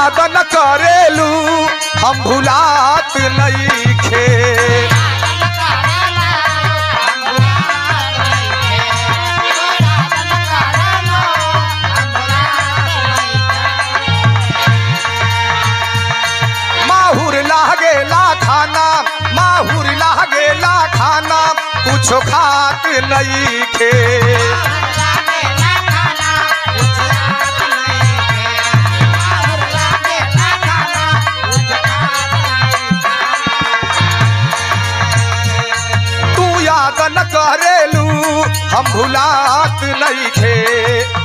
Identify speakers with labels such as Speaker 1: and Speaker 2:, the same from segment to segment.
Speaker 1: याद न करेलू हम भुलात नहीं खे। माहुर लागेला खाना, माहुर लागेला खाना, कुछो खात नहीं खे। न करेलू हम भुलात नहीं खे।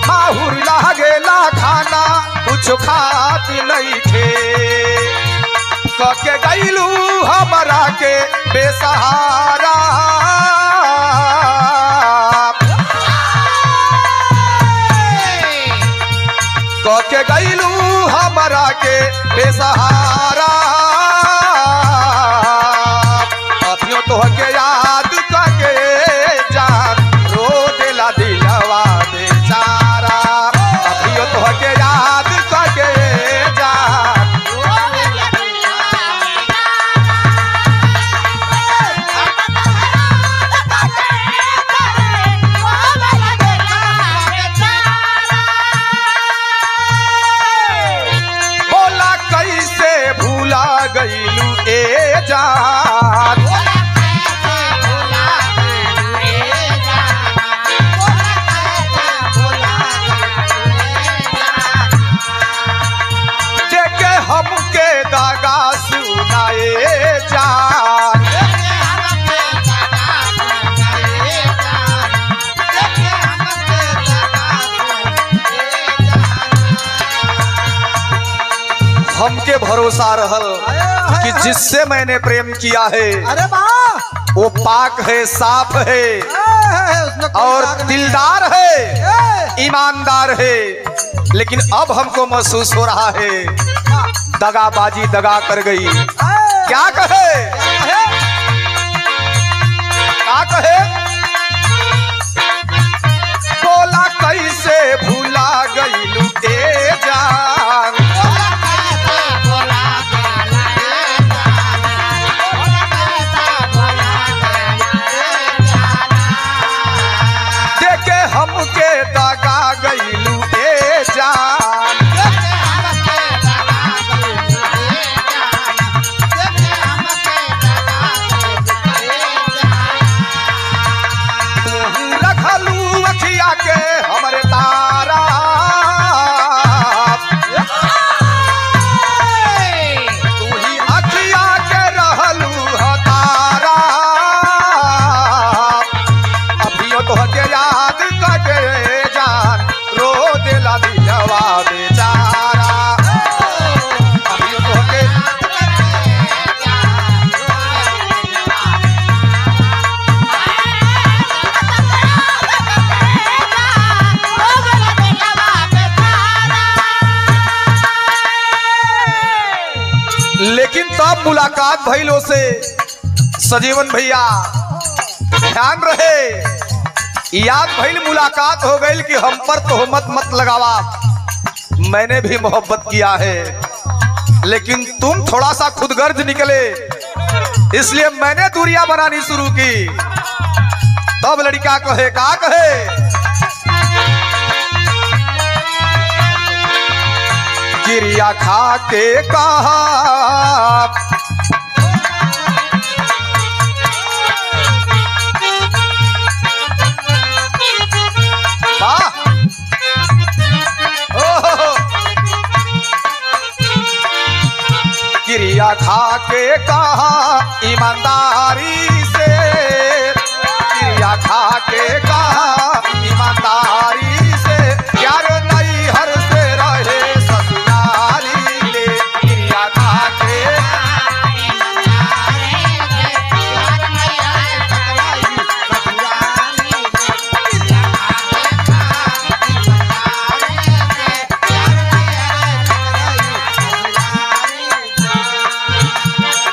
Speaker 1: माहुर लागेला खाना कुछ खात नहीं खे। कके गईलू हमरा के बेसहारा, कके गईलू हमरा के बेसहारा। अभियो तो के याद दिलवा बेचारा, अभियो तो के याद करके जा। बोला कैसे भूला गईलू ए जान, हमके दागा सुनाए जान। हमके भरोसा रहल कि जिससे मैंने प्रेम किया है
Speaker 2: अरे वाह
Speaker 1: वो पाक है, साफ है और दिलदार है, ईमानदार है। लेकिन अब हमको महसूस हो रहा है दगाबाजी दगा कर गई। क्या कहे, क्या कहे? बोला कैसे भूला गईलू ए जान, देखे हमके दगा गईलू ए जान। के हमरे तारा, तू ही अखिया के रहलू तारा। अभियो तो के याद करके जान, रो देला दिलवा बेचारा। अभियो तो के लेकिन तब मुलाकात भइलो से सजीवन भैया ध्यान रहे, याद भइल मुलाकात हो गई कि हम पर तोहमत मत लगावा। मैंने भी मोहब्बत किया है लेकिन तुम थोड़ा सा खुदगर्ज निकले, इसलिए मैंने दूरियां बनानी शुरू की। तब लड़का कहे, का कहे? गिरिया खा के कहा गिरिया खा के कहा ईमानदारी से, गिरिया खा के कहा ईमानदारी से। यार नहीं हर से रहे ससुराली ले, गिरिया खा के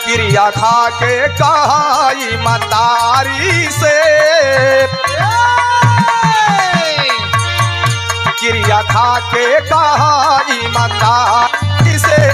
Speaker 1: गिरिया खा के कहा ईमानदारी से, क्रिया खा के कहा ईमानदारी से।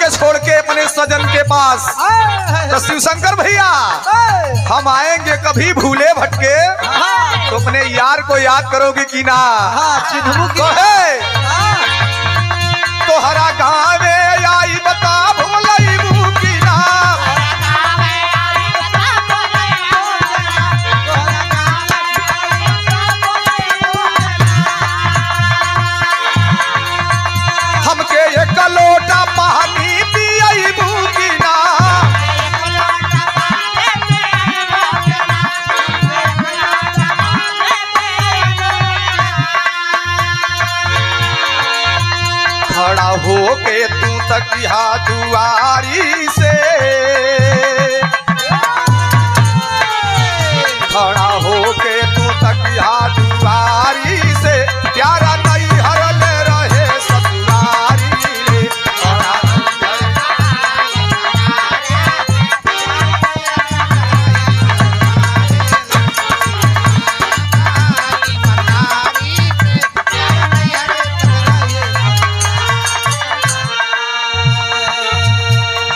Speaker 1: के छोड़ के अपने सजन के पास। तो शिव शंकर भैया हम आएंगे कभी भूले भटके तो अपने यार को याद करोगे कि ना? तो है तोहरा गाँव आई बता